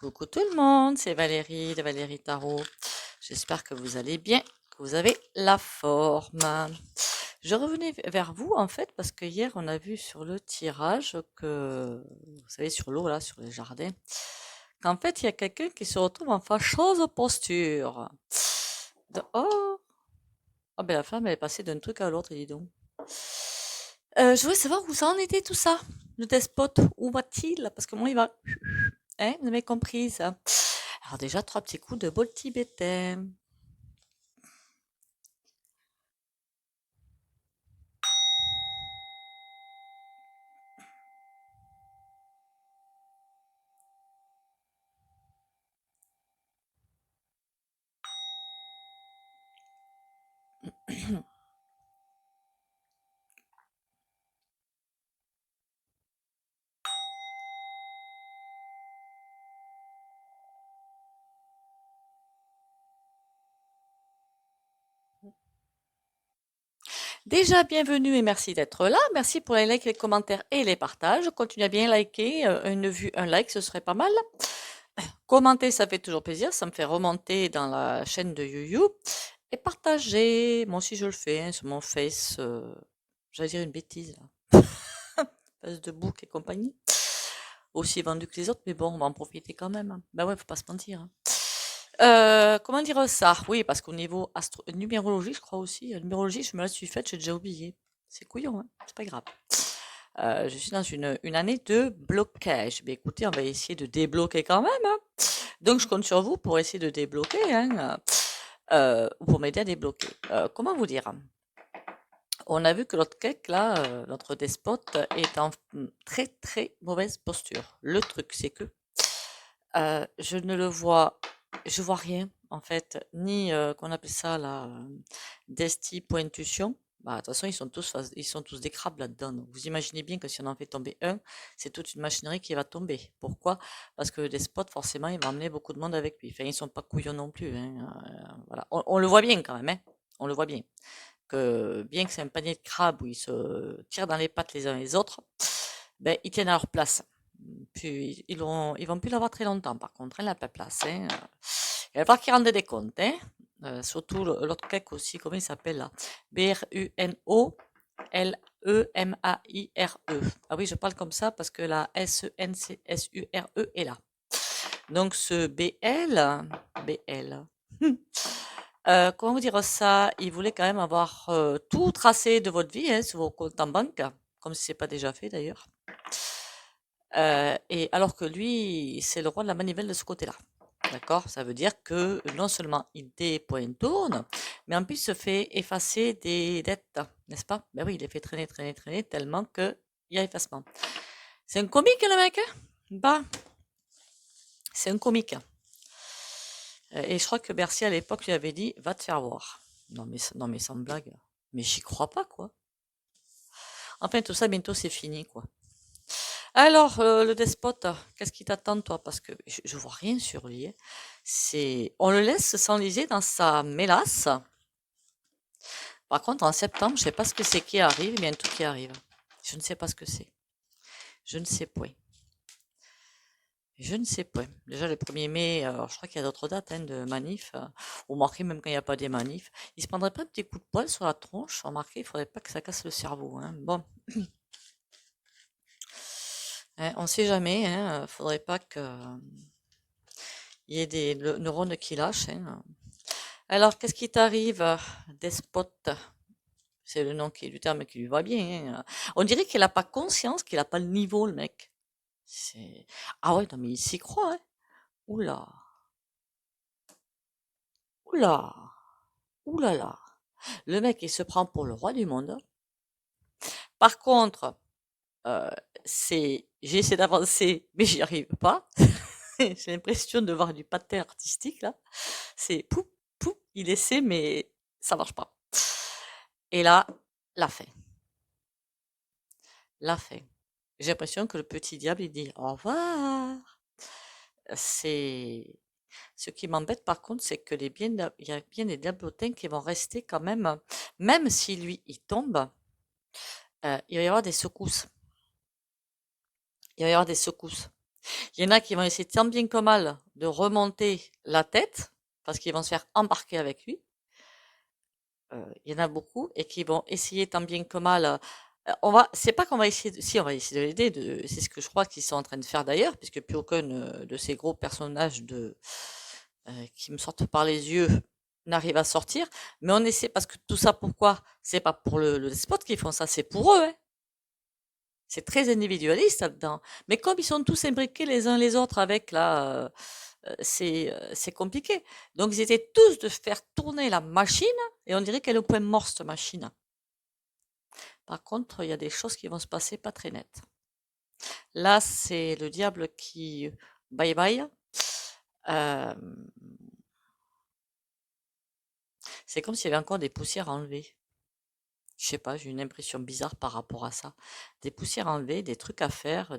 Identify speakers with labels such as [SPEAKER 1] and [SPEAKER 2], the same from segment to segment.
[SPEAKER 1] Coucou tout le monde, c'est Valérie de Valérie Tarot. J'espère que vous allez bien, que vous avez la forme. Je revenais vers vous en fait parce que hier on a vu sur le tirage que, vous savez, sur l'eau là, sur les jardins, qu'en fait il y a quelqu'un qui se retrouve en fâcheuse posture. Oh, ah ben la femme elle est passée d'un truc à l'autre, dis donc. Je voulais savoir où ça en était tout ça. Le despote, où va-t-il? Parce que moi il va. Hein, vous avez compris ça. Alors déjà, trois petits coups de bol tibétain. Déjà, bienvenue et merci d'être là. Merci pour les likes, les commentaires et les partages. Continuez à bien liker. Une vue, un like, ce serait pas mal. Commenter, ça fait toujours plaisir. Ça me fait remonter dans la chaîne de YouYou. Et partager. Moi aussi, je le fais hein, sur mon Face. J'allais dire une bêtise. Là. Face de book et compagnie. Aussi vendu que les autres, mais bon, on va en profiter quand même. Hein. Ben ouais, faut pas se mentir. Hein. Comment dire ça? Oui, parce qu'au niveau numérologie, je crois aussi. Numérologie, je me la suis faite, j'ai déjà oublié. C'est couillon, hein? C'est pas grave. Je suis dans une année de blocage. Mais écoutez, on va essayer de débloquer quand même. Hein. Donc, je compte sur vous pour essayer de débloquer, hein, pour m'aider à débloquer. Comment vous dire? On a vu que l'autre cake, là, notre despote, est en très très mauvaise posture. Le truc, c'est que je ne le vois, je vois rien en fait, ni qu'on appelle ça la desti pointuition. Bah, de toute façon, ils sont tous des crabes là-dedans. Donc, vous imaginez bien que si on en fait tomber un, c'est toute une machinerie qui va tomber. Pourquoi? Parce que des spots, forcément, il va emmener beaucoup de monde avec lui. Enfin, ils sont pas couillons non plus. Hein. Voilà. On le voit bien quand même. Hein. On le voit bien. Bien que c'est un panier de crabes où ils se tirent dans les pattes les uns les autres, ben, ils tiennent à leur place. Puis ils vont plus l'avoir très longtemps, par contre, hein, la place. Hein. Il va falloir qu'ils rendent des comptes. Hein. Surtout l'autre cake aussi, comment il s'appelle là? Bruno-Lemaire-E. Ah oui, je parle comme ça parce que la Sensure est là. Donc ce BL, comment vous dire ça? Il voulait quand même avoir tout tracé de votre vie hein, sur vos comptes en banque, comme si c'est pas déjà fait d'ailleurs. Et alors que lui, c'est le roi de la manivelle de ce côté-là. D'accord? Ça veut dire que non seulement il dépointourne, mais en plus il se fait effacer des dettes, n'est-ce pas? Ben oui, il les fait traîner, traîner, traîner tellement qu'il y a effacement. C'est un comique le mec, hein? Bah, c'est un comique. Et je crois que Bercy à l'époque lui avait dit, va te faire voir. Non mais sans blague. Mais j'y crois pas, quoi. Enfin, tout ça, bientôt c'est fini, quoi. Alors, le despote, qu'est-ce qui t'attend, toi? Parce que je vois rien sur lui. Hein. On le laisse s'enliser dans sa mélasse. Par contre, en septembre, je sais pas ce que c'est qui arrive, il y a un truc qui arrive. Je ne sais pas ce que c'est. Je ne sais point. Je ne sais point. Déjà, le 1er mai, alors je crois qu'il y a d'autres dates hein, de manifs, ou marqué même quand il n'y a pas des manifs. Il se prendrait pas un petit coup de poing sur la tronche, remarquez, il faudrait pas que ça casse le cerveau. Hein. Bon, hein, on ne sait jamais, hein, faudrait pas que il y ait des neurones qui lâchent. Hein. Alors, qu'est-ce qui t'arrive, despote? C'est le nom qui est du terme qui lui va bien. Hein. On dirait qu'il n'a pas conscience, qu'il n'a pas le niveau, le mec. C'est... Ah ouais, non, mais il s'y croit. Hein. Oula, oula, oulala. Le mec, il se prend pour le roi du monde. Par contre, euh, j'essaie d'avancer, mais j'y arrive pas. J'ai l'impression de voir du patin artistique, là. C'est pou, pou, il essaie, mais ça marche pas. Et là, la fin. La fin. J'ai l'impression que le petit diable, il dit au revoir. C'est ce qui m'embête par contre, c'est que il y a bien des diablotins qui vont rester quand même si lui il tombe, il va y avoir des secousses. Il va y avoir des secousses. Il y en a qui vont essayer tant bien que mal de remonter la tête, parce qu'ils vont se faire embarquer avec lui. Il y en a beaucoup et qui vont essayer tant bien que mal. C'est pas qu'on va essayer si on va essayer de l'aider, c'est ce que je crois qu'ils sont en train de faire d'ailleurs, puisque plus aucun de ces gros personnages qui me sortent par les yeux n'arrive à sortir. Mais on essaie, parce que tout ça, pourquoi? C'est pas pour le despote qu'ils font ça, c'est pour eux, hein. C'est très individualiste là-dedans. Mais comme ils sont tous imbriqués les uns les autres avec là, c'est compliqué. Donc ils étaient tous de faire tourner la machine et on dirait qu'elle est au point mort cette machine. Par contre, il y a des choses qui vont se passer pas très nettes. Là, c'est le diable qui bye bye. Euh, c'est comme s'il y avait encore des poussières à enlever. Je sais pas, j'ai une impression bizarre par rapport à ça. Des poussières à enlever, des trucs à faire,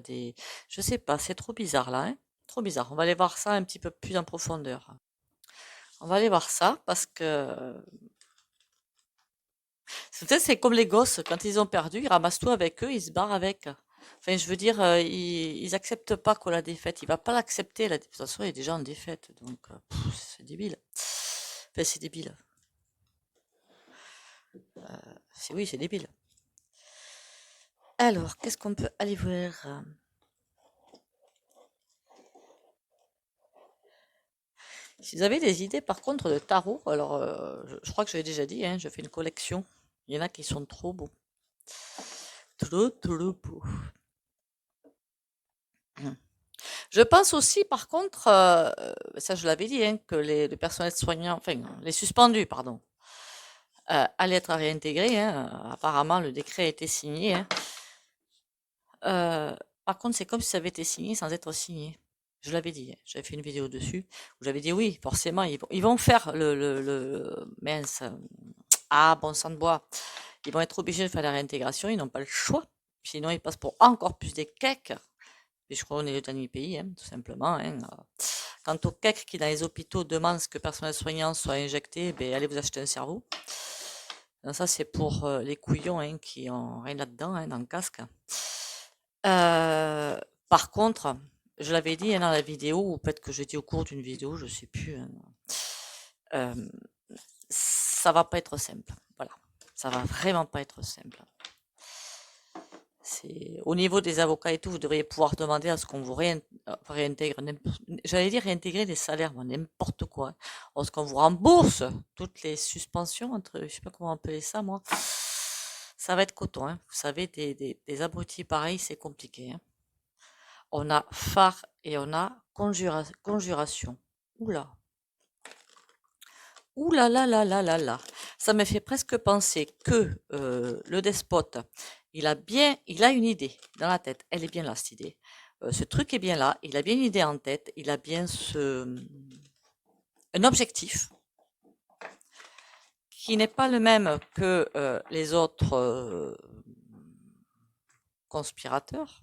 [SPEAKER 1] je sais pas, c'est trop bizarre là, hein. Trop bizarre. On va aller voir ça un petit peu plus en profondeur. On va aller voir ça parce que peut-être c'est comme les gosses, quand ils ont perdu, ils ramassent tout avec eux, ils se barrent avec. Enfin, je veux dire, ils acceptent pas quoi la défaite. Il va pas l'accepter la défaite. De toute façon, il est déjà en défaite, donc c'est débile. Enfin, c'est débile. Oui, c'est débile. Alors, qu'est-ce qu'on peut aller voir? Si vous avez des idées par contre de tarot, alors je crois que je l'ai déjà dit, hein, je fais une collection. Il y en a qui sont trop beaux. Trop, trop beaux. Je pense aussi, par contre, ça je l'avais dit, hein, que le personnel soignant, enfin les suspendus, pardon, allaient être réintégrés, hein. Apparemment, le décret a été signé, hein. Par contre, c'est comme si ça avait été signé sans être signé. Je l'avais dit, hein. J'avais fait une vidéo dessus où j'avais dit oui, forcément, ils vont faire mince. Ah, bon sang de bois. Ils vont être obligés de faire la réintégration, ils n'ont pas le choix. Sinon, ils passent pour encore plus des cakes. Et je crois qu'on est le dernier pays, hein, tout simplement, hein. Quant aux cakes qui, dans les hôpitaux, demandent que le personnel soignant soit injecté, ben, allez vous acheter un cerveau. Donc ça, c'est pour les couillons, hein, qui ont rien là-dedans, hein, dans le casque. Euh, Par contre, je l'avais dit, hein, dans la vidéo, ou peut-être que j'ai dit au cours d'une vidéo, je sais plus, hein, euh, ça va pas être simple. Voilà. Ça va vraiment pas être simple. C'est au niveau des avocats et tout, vous devriez pouvoir demander à ce qu'on vous réintègre, j'allais dire réintégrer les salaires, moi, n'importe quoi. Parce qu'on vous rembourse toutes les suspensions entre, je sais pas comment appeler ça, moi. Ça va être coton, hein. Vous savez, des abrutis pareils, c'est compliqué, hein. On a phare et on a conjuration. Oula. Ouh là là là là là là. Ça me fait presque penser que le despote, il a une idée dans la tête. Elle est bien là, cette idée. Ce truc est bien là. Il a bien une idée en tête. Il a bien un objectif qui n'est pas le même que les autres conspirateurs,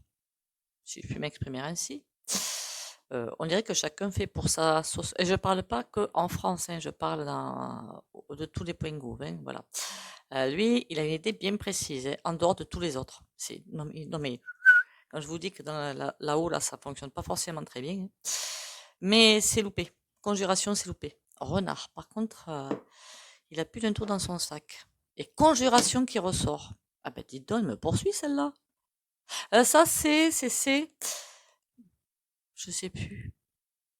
[SPEAKER 1] si je puis m'exprimer ainsi. On dirait que chacun fait pour sa sauce. Et je parle pas que en France, hein, je parle de tous les points gauves, hein, voilà. Lui, il a une idée bien précise, hein, en dehors de tous les autres. Non mais, quand je vous dis que là-haut, là, ça fonctionne pas forcément très bien, hein. Mais c'est loupé. Conjuration, c'est loupé. Renard, par contre, il a plus d'un tour dans son sac. Et conjuration qui ressort. Ah ben, dis donc, elle me poursuit celle-là. Ça, je sais plus.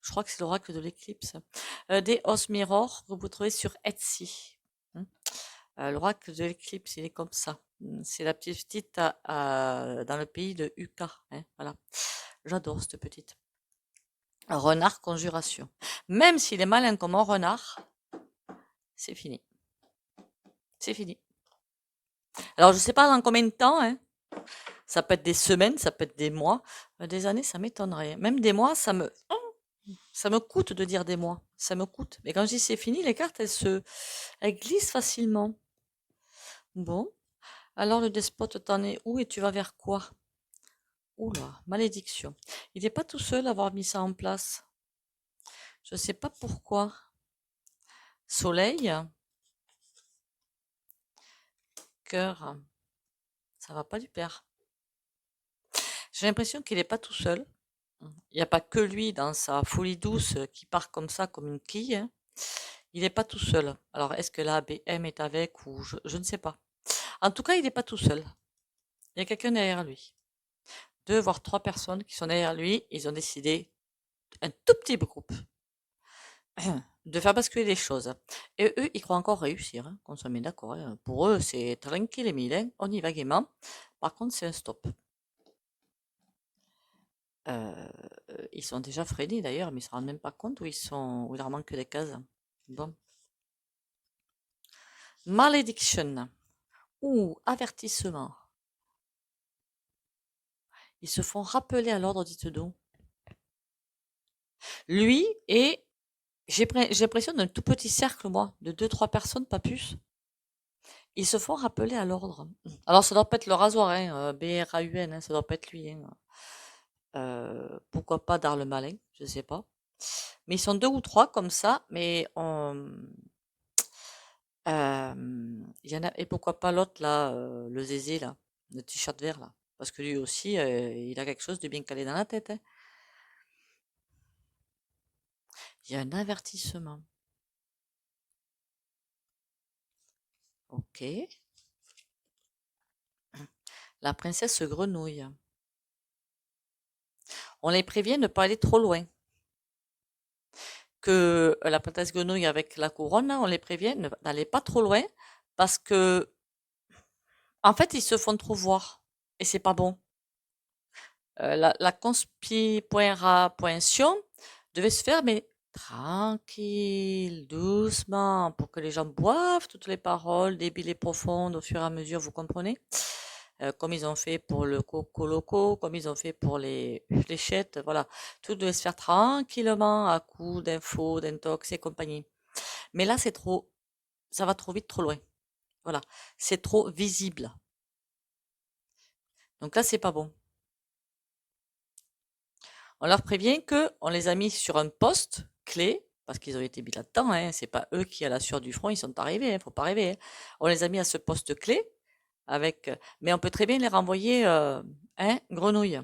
[SPEAKER 1] Je crois que c'est l'oracle de l'éclipse. Des Os Mirror que vous trouvez sur Etsy. Hein. L'oracle de l'éclipse, il est comme ça. C'est la petite dans le pays de Uka, hein, voilà. J'adore cette petite. Renard conjuration. Même s'il est malin comme un renard, c'est fini. C'est fini. Alors, je sais pas dans combien de temps, hein. Ça peut être des semaines, ça peut être des mois. Des années, ça m'étonnerait. Même des mois, ça me coûte de dire des mois. Ça me coûte. Mais quand je dis c'est fini, les cartes, elles glissent facilement. Bon. Alors le despote, t'en es où et tu vas vers quoi? Oula, malédiction. Il n'est pas tout seul à avoir mis ça en place. Je ne sais pas pourquoi. Soleil, cœur, ça va pas du pair. J'ai l'impression qu'il n'est pas tout seul. Il n'y a pas que lui dans sa folie douce qui part comme ça, comme une quille, hein. Il n'est pas tout seul. Alors, est-ce que la BM est avec ou je ne sais pas. En tout cas, il n'est pas tout seul. Il y a quelqu'un derrière lui. Deux, voire trois personnes qui sont derrière lui. Ils ont décidé, un tout petit groupe, de faire basculer les choses. Et eux, ils croient encore réussir, hein, qu'on soit bien d'accord, hein. Pour eux, c'est tranquille et mille, hein. On y va gaiement. Par contre, c'est un stop. Euh, Ils sont déjà freinés d'ailleurs, mais ils se rendent même pas compte où il leur manque des cases. Bon. Malediction ou avertissement. Ils se font rappeler à l'ordre, dites donc. Lui et j'ai l'impression d'un tout petit cercle, moi, de deux, trois personnes, pas plus. Ils se font rappeler à l'ordre. Alors, ça doit pas être le rasoir, hein, BRAUN, hein, ça doit pas être lui, hein. Pourquoi pas Darle Malin, je sais pas. Mais ils sont deux ou trois comme ça, mais il y en a, et pourquoi pas l'autre là, le zézé là, le t-shirt vert là, parce que lui aussi, il a quelque chose de bien calé dans la tête, hein. Il y a un avertissement. Ok. La princesse grenouille. On les prévient de ne pas aller trop loin. Que la princesse grenouille avec la couronne, là, on les prévient d'aller pas trop loin parce que, en fait, ils se font trop voir et c'est pas bon. La conspiration devait se faire, mais tranquille, doucement, pour que les gens boivent toutes les paroles débiles et profondes au fur et à mesure, vous comprenez? Comme ils ont fait pour le Coco Loco, comme ils ont fait pour les fléchettes, voilà. Tout devait se faire tranquillement, à coups d'infos, d'intox et compagnie. Mais là, c'est trop, ça va trop vite, trop loin. Voilà. C'est trop visible. Donc là, c'est pas bon. On leur prévient que on les a mis sur un poste clé, parce qu'ils ont été mis là-dedans, hein. C'est pas eux qui, à la sueur du front, ils sont arrivés, hein, faut pas rêver, hein. On les a mis à ce poste clé, avec, mais on peut très bien les renvoyer, hein, grenouille.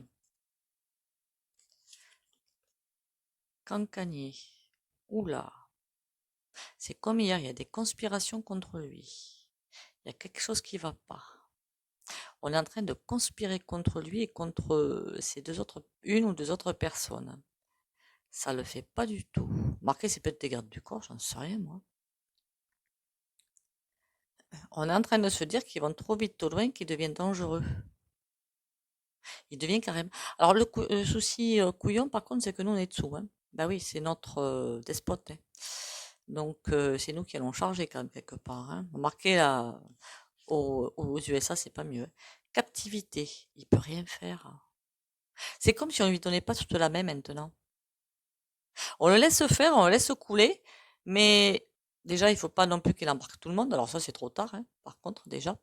[SPEAKER 1] Cancanier. Oula. C'est comme hier, il y a des conspirations contre lui. Il y a quelque chose qui va pas. On est en train de conspirer contre lui et contre ces deux autres, une ou deux autres personnes. Ça le fait pas du tout. Marqué, c'est peut-être des gardes du corps, j'en sais rien, moi. On est en train de se dire qu'ils vont trop vite, trop loin, qu'ils deviennent dangereux. Ils deviennent carrément. Alors, le souci couillon, par contre, c'est que nous, on est dessous, hein. Bah oui, c'est notre despote, hein. Donc, c'est nous qui allons charger quand même quelque part, hein. Remarquez, là, aux USA, c'est pas mieux, hein. Captivité, il peut rien faire. C'est comme si on lui donnait pas toute la main maintenant. On le laisse faire, on le laisse couler, mais déjà, il faut pas non plus qu'il embarque tout le monde. Alors ça, c'est trop tard, hein, par contre, déjà.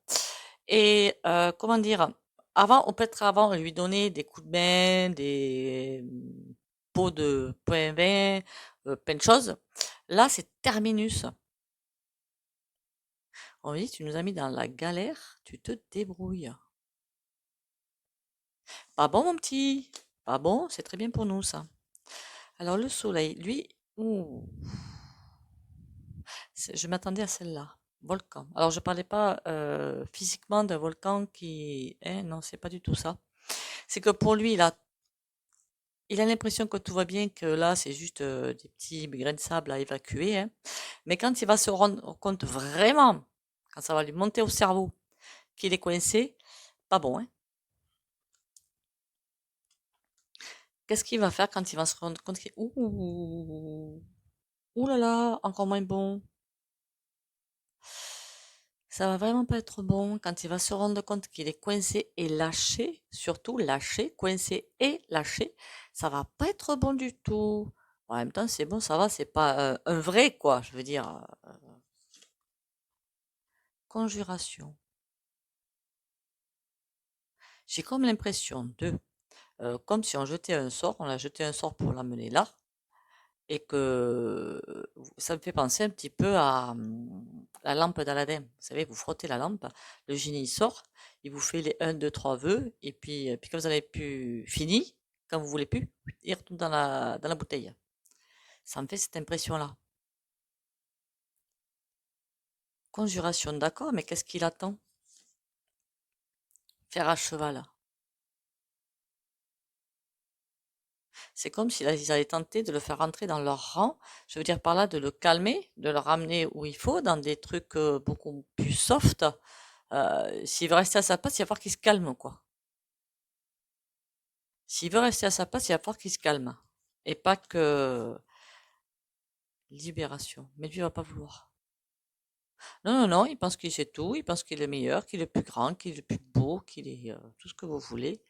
[SPEAKER 1] Et comment dire, avant, peut-être avant, on lui donnait des coups de main, des pots de pain vin, plein de choses. Là, c'est terminus. On lui dit, tu nous as mis dans la galère, tu te débrouilles. Pas bon, mon petit. Pas bon, c'est très bien pour nous, ça. Alors, le soleil, lui, ouh, je m'attendais à celle-là. Volcan. Alors, je parlais pas physiquement d'un volcan qui... hein, non, c'est pas du tout ça. C'est que pour lui, il a l'impression que tout va bien, que là, c'est juste des petits grains de sable à évacuer, hein. Mais quand il va se rendre compte vraiment, quand ça va lui monter au cerveau, qu'il est coincé, pas bon, hein. Qu'est-ce qu'il va faire quand il va se rendre compte qu'il... Ouh, ouh là là, encore moins bon. Ça va vraiment pas être bon quand il va se rendre compte qu'il est coincé et lâché, surtout lâché, coincé et lâché. Ça va pas être bon du tout. En même temps, c'est bon, ça va, c'est pas un vrai, quoi, je veux dire. Conjuration. J'ai comme l'impression comme si on jetait un sort, on a jeté un sort pour l'amener là, et que ça me fait penser un petit peu à la lampe d'Aladin. Vous savez, vous frottez la lampe, le génie sort, il vous fait les 1, 2, 3 vœux, et puis quand vous avez pu fini, Quand vous voulez plus, il retourne dans la bouteille. Ça me fait cette impression-là. Conjuration, d'accord, mais qu'est-ce qu'il attend? Faire à cheval. C'est comme s'ils avaient tenté de le faire rentrer dans leur rang. Je veux dire par là de le calmer, de le ramener où il faut, dans des trucs beaucoup plus soft. S'il veut rester à sa place, il va falloir qu'il se calme, quoi. S'il veut rester à sa place, il va falloir qu'il se calme. Et pas que libération. Mais lui, il va pas vouloir. Non, non, non, il pense qu'il sait tout, il pense qu'il est le meilleur, qu'il est le plus grand, qu'il est le plus beau, qu'il est tout ce que vous voulez.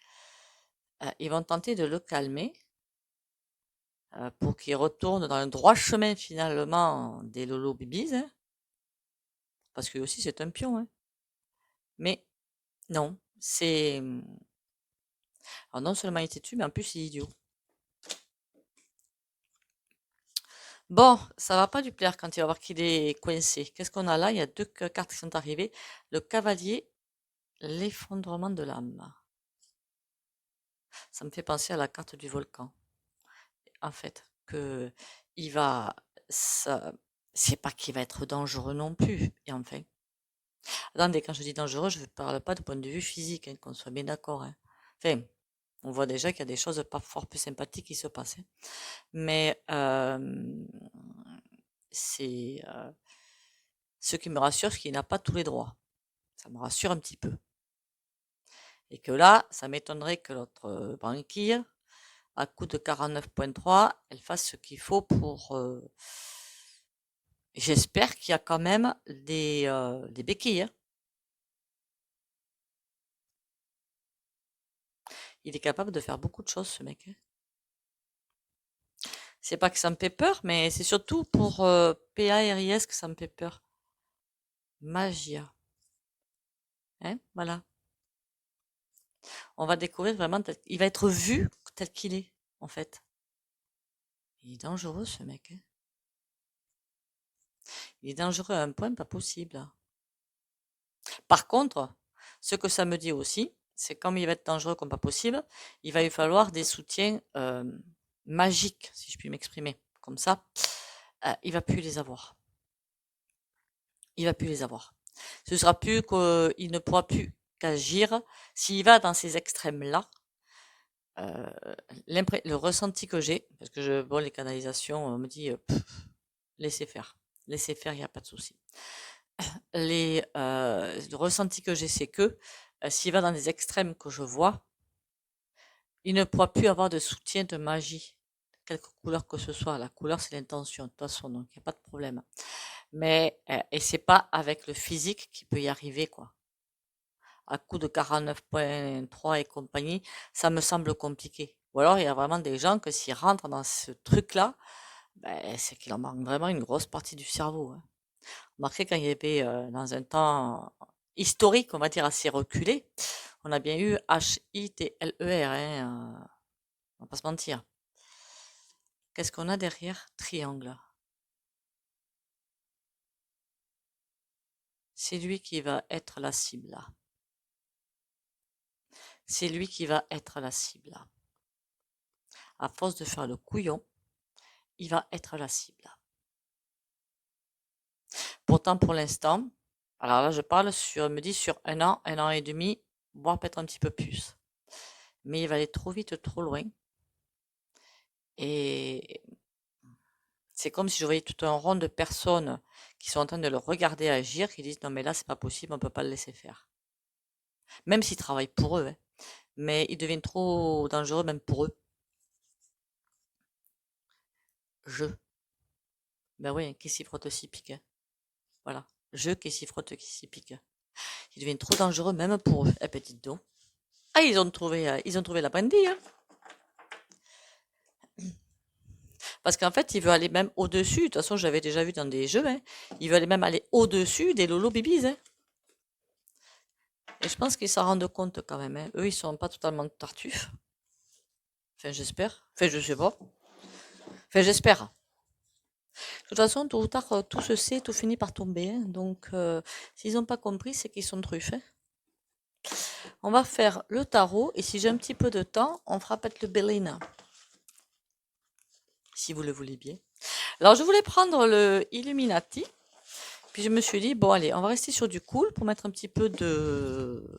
[SPEAKER 1] Ils vont tenter de le calmer pour qu'il retourne dans le droit chemin finalement des Lolo Bibis, hein, parce que aussi c'est un pion. Hein. Mais non, c'est... Alors non seulement il est têtu, mais en plus il est idiot. Bon, ça va pas lui plaire quand il va voir qu'il est coincé. Qu'est-ce qu'on a là? Il y a deux cartes qui sont arrivées. Le cavalier, l'effondrement de l'âme. Ça me fait penser à la carte du volcan. En fait, que il va... Ça, c'est pas qu'il va être dangereux non plus. Et enfin, attendez, quand je dis dangereux, je ne parle pas du point de vue physique, hein, qu'on soit bien d'accord. Hein. Enfin, on voit déjà qu'il y a des choses pas fort plus sympathiques qui se passent. Hein. Mais c'est ce qui me rassure, c'est qu'il n'a pas tous les droits. Ça me rassure un petit peu. Et que là, ça m'étonnerait que l'autre banquier, à coût de 49,3, elle fasse ce qu'il faut pour... J'espère qu'il y a quand même des béquilles. Hein. Il est capable de faire beaucoup de choses, ce mec. Hein. C'est pas que ça me fait peur, mais c'est surtout pour PARIS que ça me fait peur. Magia. Hein, voilà. On va découvrir vraiment, il va être vu tel qu'il est, en fait. Il est dangereux, ce mec. Hein. Il est dangereux à un point pas possible. Par contre, ce que ça me dit aussi, c'est comme il va être dangereux comme pas possible, il va lui falloir des soutiens magiques, si je puis m'exprimer comme ça. Il va plus les avoir. Il va plus les avoir. Ce sera plus qu'il ne pourra plus qu'agir s'il va dans ces extrêmes-là. Le ressenti que j'ai, parce que bon, les canalisations, on me dit laissez faire, il n'y a pas de souci. Le ressenti que j'ai, c'est que s'il va dans des extrêmes que je vois, il ne pourra plus avoir de soutien de magie, quelque couleur que ce soit. La couleur, c'est l'intention, de toute façon, donc il n'y a pas de problème. Mais, et c'est pas avec le physique qu'il peut y arriver, quoi. À coup de 49,3 et compagnie, ça me semble compliqué. Ou alors, il y a vraiment des gens que s'ils rentrent dans ce truc-là, ben, c'est qu'il en manque vraiment une grosse partie du cerveau. Hein. Remarquez quand il y avait, dans un temps historique, on va dire assez reculé, on a bien eu Hitler, hein, on va pas se mentir. Qu'est-ce qu'on a derrière? Triangle. C'est lui qui va être la cible. C'est lui qui va être la cible. À force de faire le couillon, il va être la cible. Pourtant, pour l'instant, alors là, je parle me dit sur un an et demi, voire peut-être un petit peu plus. Mais il va aller trop vite, trop loin. Et c'est comme si je voyais tout un rond de personnes qui sont en train de le regarder agir, qui disent non mais là c'est pas possible, on peut pas le laisser faire. Même s'ils travaillent pour eux, hein. Mais ils deviennent trop dangereux même pour eux. Ben oui, qui s'y frotte s'y pique. Hein. Voilà. Qui s'y frotte qui s'y pique. Ils deviennent trop dangereux même pour eux. Eh ben dites donc. Ah, ils ont trouvé la brindille. Hein. Parce qu'en fait, il veut aller même au-dessus. De toute façon, j'avais déjà vu dans des jeux. Hein. Il veut aller même aller au-dessus des Lolo Bibis. Hein. Et je pense qu'ils s'en rendent compte quand même. Hein. Eux, ils sont pas totalement tartuffes. Enfin, j'espère. Enfin, je sais pas. Enfin, j'espère. De toute façon, tôt ou tard, tout se sait, tout finit par tomber. Hein. Donc, s'ils n'ont pas compris, c'est qu'ils sont truffes. Hein. On va faire le tarot et si j'ai un petit peu de temps, on fera peut-être le Bélina, si vous le voulez bien. Alors, je voulais prendre le Illuminati, puis je me suis dit, bon, allez, on va rester sur du cool pour mettre un petit peu de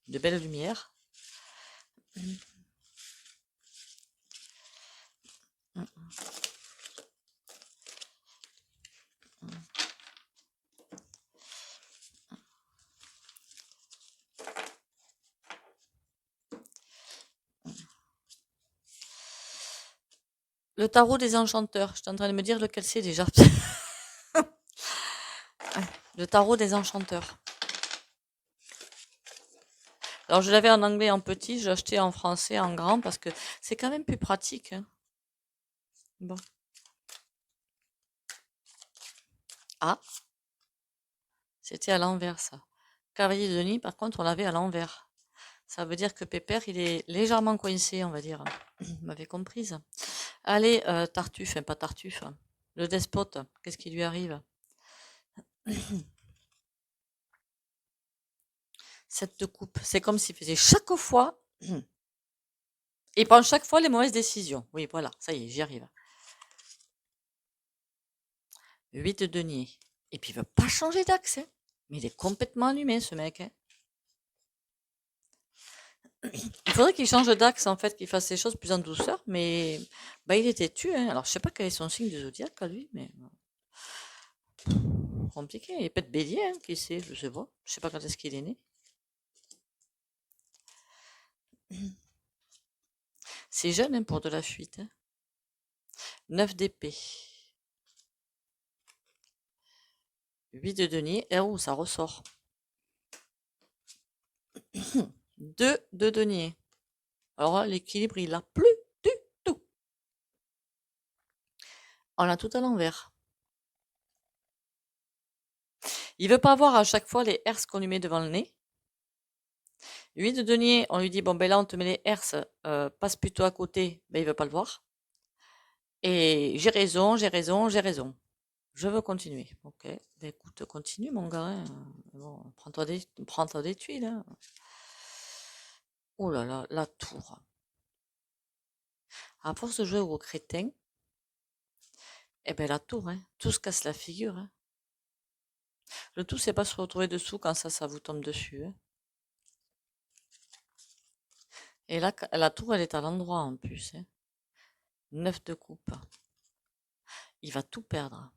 [SPEAKER 1] belle lumière. Le tarot des enchanteurs. Je suis en train de me dire lequel c'est déjà. Le tarot des enchanteurs. Alors, je l'avais en anglais en petit, j'ai acheté en français en grand parce que c'est quand même plus pratique, hein. Bon. Ah, c'était à l'envers, ça. Cavalier de Denis, par contre, on l'avait à l'envers. Ça veut dire que Pépère, il est légèrement coincé, on va dire. Vous m'avez comprise. Allez, Tartuffe, enfin pas Tartuffe. Le despote, qu'est-ce qui lui arrive? 7 de coupe. C'est comme s'il faisait chaque fois. Il prend chaque fois les mauvaises décisions. Oui, voilà, ça y est, j'y arrive. 8 de denier. Et puis il veut pas changer d'axe, hein. Mais il est complètement allumé, ce mec, hein. Il faudrait qu'il change d'axe, en fait, qu'il fasse les choses plus en douceur, mais bah, il est têtu, hein. Alors, je sais pas quel est son signe du zodiaque à lui, mais compliqué. Il est peut-être bélier, hein, qui sait, je sais pas. Je sais pas quand est-ce qu'il est né. C'est jeune, hein, pour de la fuite, hein. 9 d'épée. 8 de denier. Et oh, ça ressort. 2 de denier. Alors là, l'équilibre, il a plus du tout. On a tout à l'envers. Il veut pas voir à chaque fois les herses qu'on lui met devant le nez. 8 de denier, on lui dit, bon, ben là, on te met les herses, passe plutôt à côté. Ben, il veut pas le voir. Et j'ai raison, j'ai raison, j'ai raison. Je veux continuer. Ok. Ben, écoute, continue, mon gars, hein. Bon, prends-toi des tuiles, hein. Oh là là, la tour. À force de jouer au crétin, eh ben la tour, hein, tout se casse la figure, hein. Le tout, c'est pas se retrouver dessous quand ça vous tombe dessus, hein. Et là, la tour, elle est à l'endroit en plus, hein. 9 de coupe. Il va tout perdre.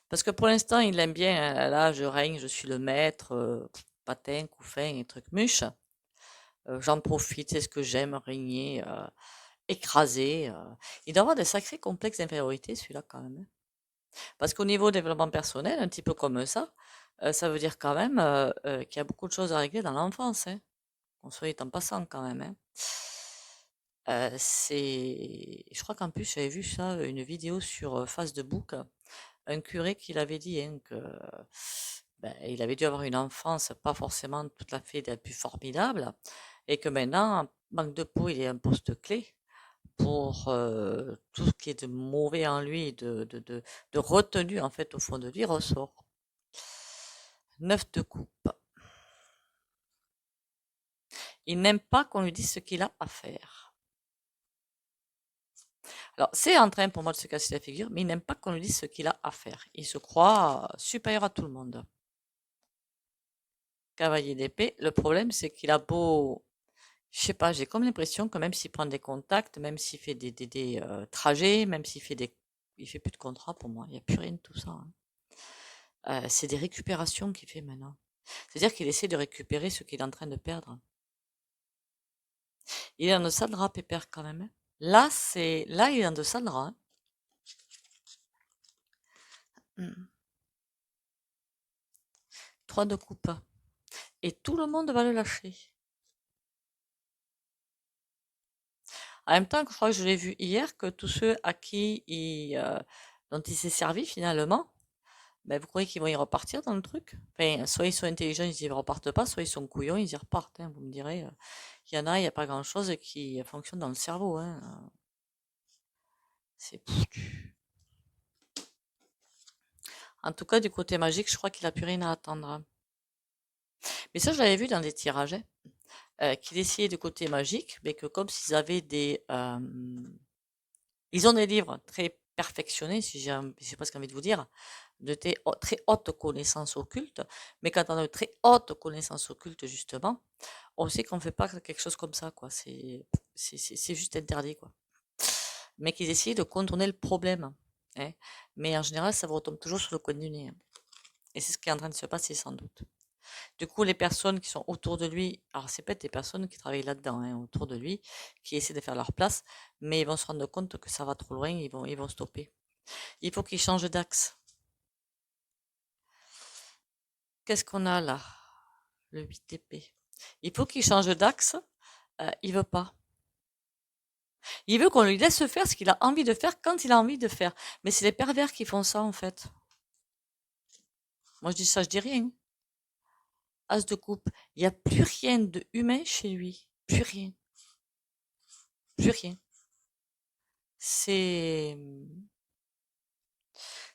[SPEAKER 1] Parce que pour l'instant, il aime bien, hein, là, je règne, je suis le maître, patin, couffin et trucs mûches. J'en profite, c'est ce que j'aime, régner, écraser. Il doit avoir des sacrés complexes d'infériorité, celui-là, quand même, hein. Parce qu'au niveau développement personnel, un petit peu comme ça veut dire quand même qu'il y a beaucoup de choses à régler dans l'enfance, hein. On soit en passant quand même, hein. Je crois qu'en plus, j'avais vu ça, une vidéo sur Facebook, un curé qui l'avait dit, hein, que ben, il avait dû avoir une enfance pas forcément tout à fait la plus formidable, et que maintenant, manque de peau, il est un poste clé pour tout ce qui est de mauvais en lui, de retenu en fait au fond de lui ressort. 9 de coupe. Il n'aime pas qu'on lui dise ce qu'il a à faire. Alors, c'est en train pour moi de se casser la figure, mais il n'aime pas qu'on lui dise ce qu'il a à faire. Il se croit supérieur à tout le monde. Cavalier d'épée, le problème c'est qu'il a beau, je sais pas, j'ai comme l'impression que même s'il prend des contacts, même s'il fait des trajets, même s'il fait il fait plus de contrats pour moi, il n'y a plus rien de tout ça, hein. C'est des récupérations qu'il fait maintenant. C'est-à-dire qu'il essaie de récupérer ce qu'il est en train de perdre. Il est en deçà de drap, Pépère, quand même, hein. Là, il est en deçà de drap, hein. Hmm. 3 de coupe. Et tout le monde va le lâcher. En même temps, je crois que je l'ai vu hier, que tous ceux à qui dont il s'est servi finalement, ben, vous croyez qu'ils vont y repartir dans le truc? Enfin, soit ils sont intelligents, ils y repartent pas, soit ils sont couillons, ils y repartent, hein. Vous me direz, il y en a, il n'y a pas grand-chose qui fonctionne dans le cerveau, hein. C'est foutu. En tout cas, du côté magique, je crois qu'il a plus rien à attendre, hein. Mais ça, je l'avais vu dans des tirages, hein, qu'ils essayaient du côté magique, mais que comme s'ils avaient ils ont des livres très perfectionnés, si j'ai presque envie de vous dire, de très hautes connaissances occultes, mais quand on a de très hautes connaissances occultes, justement, on sait qu'on ne fait pas quelque chose comme ça, quoi. C'est juste interdit, quoi. Mais qu'ils essayaient de contourner le problème, hein. Mais en général, ça vous retombe toujours sur le coin du nez, hein. Et c'est ce qui est en train de se passer, sans doute. Du coup, les personnes qui sont autour de lui, alors c'est peut-être des personnes qui travaillent là-dedans, hein, autour de lui, qui essaient de faire leur place, mais ils vont se rendre compte que ça va trop loin, ils vont stopper. Il faut qu'ils changent d'axe. Qu'est-ce qu'on a là? Le 8 d'épée. Il faut qu'il change d'axe. Il veut pas. Il veut qu'on lui laisse faire ce qu'il a envie de faire quand il a envie de faire. Mais c'est les pervers qui font ça, en fait. Moi, je dis ça, je dis rien. As de coupe. Il n'y a plus rien de humain chez lui. Plus rien. Plus rien. C'est,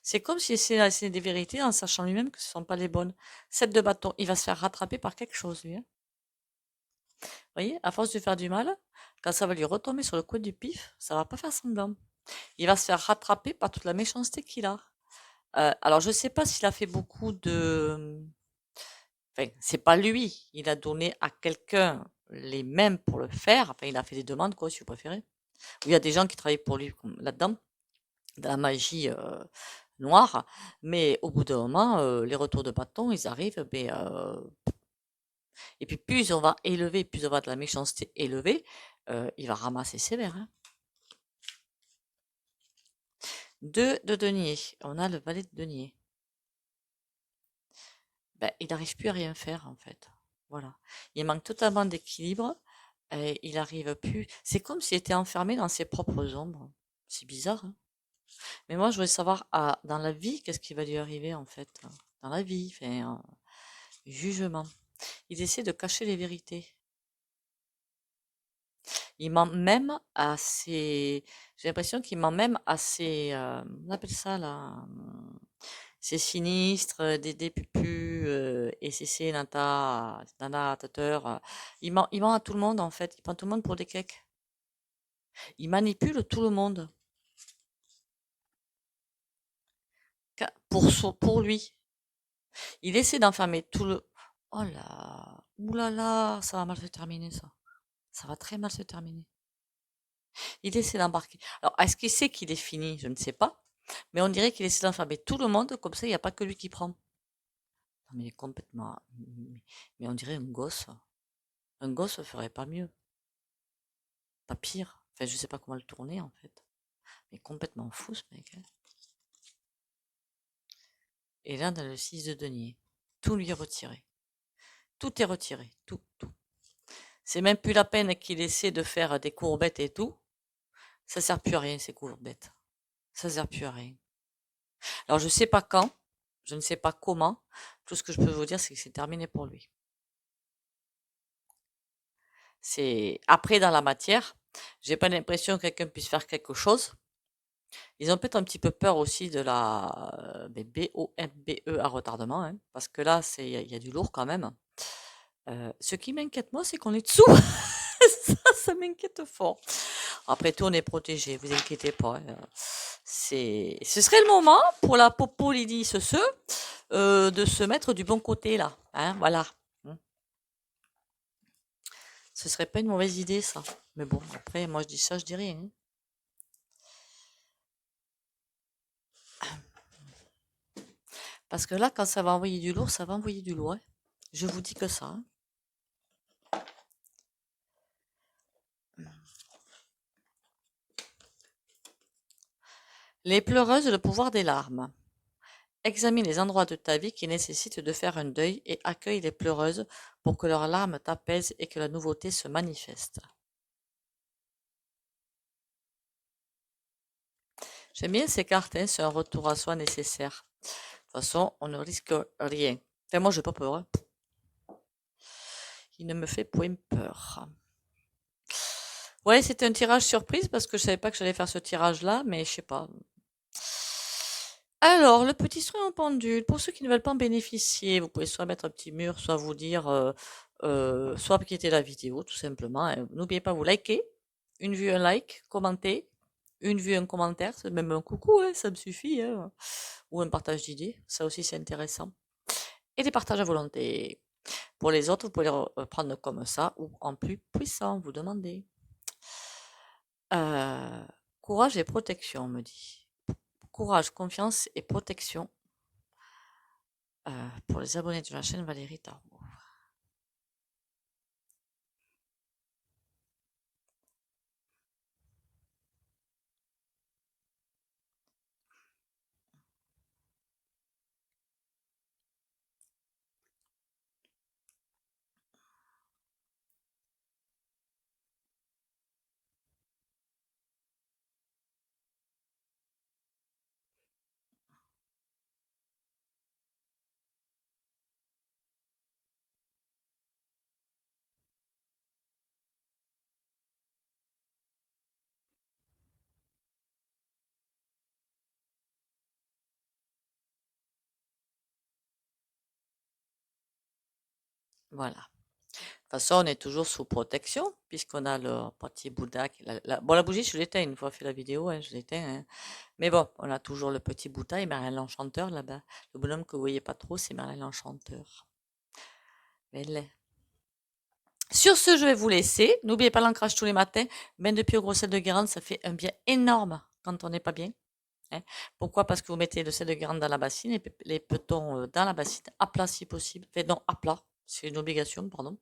[SPEAKER 1] c'est comme si c'est des vérités en sachant lui-même que ce ne sont pas les bonnes. 7 de bâton, il va se faire rattraper par quelque chose, lui, hein. Vous voyez, à force de faire du mal, quand ça va lui retomber sur le coin du pif, ça va pas faire semblant. Il va se faire rattraper par toute la méchanceté qu'il a. Alors, je ne sais pas s'il a fait beaucoup de... Enfin, c'est pas lui. Il a donné à quelqu'un les mêmes pour le faire. Enfin, il a fait des demandes, quoi, si vous préférez. Ou il y a des gens qui travaillent pour lui là-dedans, de la magie noire. Mais au bout d'un moment, les retours de bâton, ils arrivent. Et puis, plus on va élever, plus on va de la méchanceté élevée, il va ramasser sévère, hein. 2 de denier. On a le valet de denier. Ben, il n'arrive plus à rien faire, en fait. Voilà. Il manque totalement d'équilibre. Et il n'arrive plus. C'est comme s'il était enfermé dans ses propres ombres. C'est bizarre, hein. Mais moi, je voulais savoir, dans la vie, qu'est-ce qui va lui arriver, en fait, hein. Dans la vie, enfin, jugement. Il essaie de cacher les vérités. Il ment même à ses... J'ai l'impression qu'il ment même à ses... on appelle ça, là... Ses sinistres, des pupus, SCC, Nana, Tateur. Il ment à tout le monde, en fait. Il prend tout le monde pour des cakes. Il manipule tout le monde. Pour lui. Il essaie d'enfermer tout le... Oh là, oulala, ça va mal se terminer, ça. Ça va très mal se terminer. Il essaie d'embarquer. Alors, est-ce qu'il sait qu'il est fini? Je ne sais pas. Mais on dirait qu'il essaie d'enfermer tout le monde, comme ça, il n'y a pas que lui qui prend. Non, mais il est complètement... Mais on dirait un gosse. Un gosse ferait pas mieux. Pas pire. Enfin, je sais pas comment le tourner, en fait. Mais complètement fou, ce mec, hein. Et là, on a le 6 de denier. Tout lui est retiré. Tout est retiré. Tout, tout. C'est même plus la peine qu'il essaie de faire des courbettes et tout. Ça sert plus à rien, ces courbettes. Ça sert plus à rien. Alors, je sais pas quand. Je ne sais pas comment. Tout ce que je peux vous dire, c'est que c'est terminé pour lui. C'est après dans la matière. J'ai pas l'impression que quelqu'un puisse faire quelque chose. Ils ont peut-être un petit peu peur aussi de la BOMBE à retardement, hein, parce que là, il y a du lourd quand même. Ce qui m'inquiète, moi, c'est qu'on est dessous. ça m'inquiète fort. Après tout, on est protégé, vous inquiétez pas, hein. Ce serait le moment pour la Popo Lydie de se mettre du bon côté là, hein, voilà. Ce serait pas une mauvaise idée ça. Mais bon, après, moi je dis ça, je dis rien, hein. Parce que là, quand ça va envoyer du lourd, ça va envoyer du lourd, hein. Je vous dis que ça, hein. Les pleureuses, le pouvoir des larmes. Examine les endroits de ta vie qui nécessitent de faire un deuil et accueille les pleureuses pour que leurs larmes t'apaisent et que la nouveauté se manifeste. J'aime bien ces cartes, hein, c'est un retour à soi nécessaire. De toute façon, on ne risque rien. Enfin, moi, j'ai pas peur, hein. Il ne me fait point peur. Ouais, c'était un tirage surprise parce que je savais pas que j'allais faire ce tirage-là, mais je sais pas. Alors, le petit soin en pendule, pour ceux qui ne veulent pas en bénéficier, vous pouvez soit mettre un petit mur, soit vous dire, soit quitter la vidéo, tout simplement. N'oubliez pas, vous likez, une vue, un like, commenter, une vue, un commentaire, c'est même un coucou, hein, ça me suffit, hein. Ou un partage d'idées, ça aussi c'est intéressant. Et des partages à volonté. Pour les autres, vous pouvez les prendre comme ça ou en plus puissant, vous demandez. Euh, Courage et protection, on me dit. Courage, confiance et protection pour les abonnés de la chaîne Valérie Tarot. Voilà. De toute façon, on est toujours sous protection, puisqu'on a le petit Bouddha. Bon, la bougie, je l'éteins une fois fait la vidéo, hein, je l'éteins, hein. Mais bon, on a toujours le petit Bouddha et Merlin l'Enchanteur là-bas. Le bonhomme que vous voyez pas trop, c'est Merlin l'Enchanteur. Belle. Sur ce, je vais vous laisser. N'oubliez pas l'ancrage tous les matins. Bain de pied au gros sel de Guérande, ça fait un bien énorme quand on n'est pas bien, hein. Pourquoi? Parce que vous mettez le sel de Guérande dans la bassine, les petons dans la bassine, à plat si possible. Enfin, non, à plat. C'est une obligation, pardon.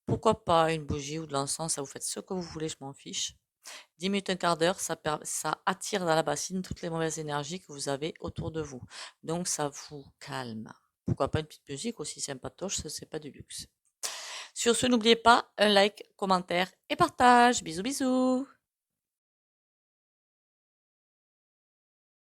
[SPEAKER 1] Pourquoi pas une bougie ou de l'encens, ça vous faites ce que vous voulez, je m'en fiche. 10 minutes, un quart d'heure, ça attire dans la bassine toutes les mauvaises énergies que vous avez autour de vous. Donc ça vous calme. Pourquoi pas une petite musique aussi sympatoche, ça c'est pas du luxe. Sur ce, n'oubliez pas un like, commentaire et partage. Bisous bisous.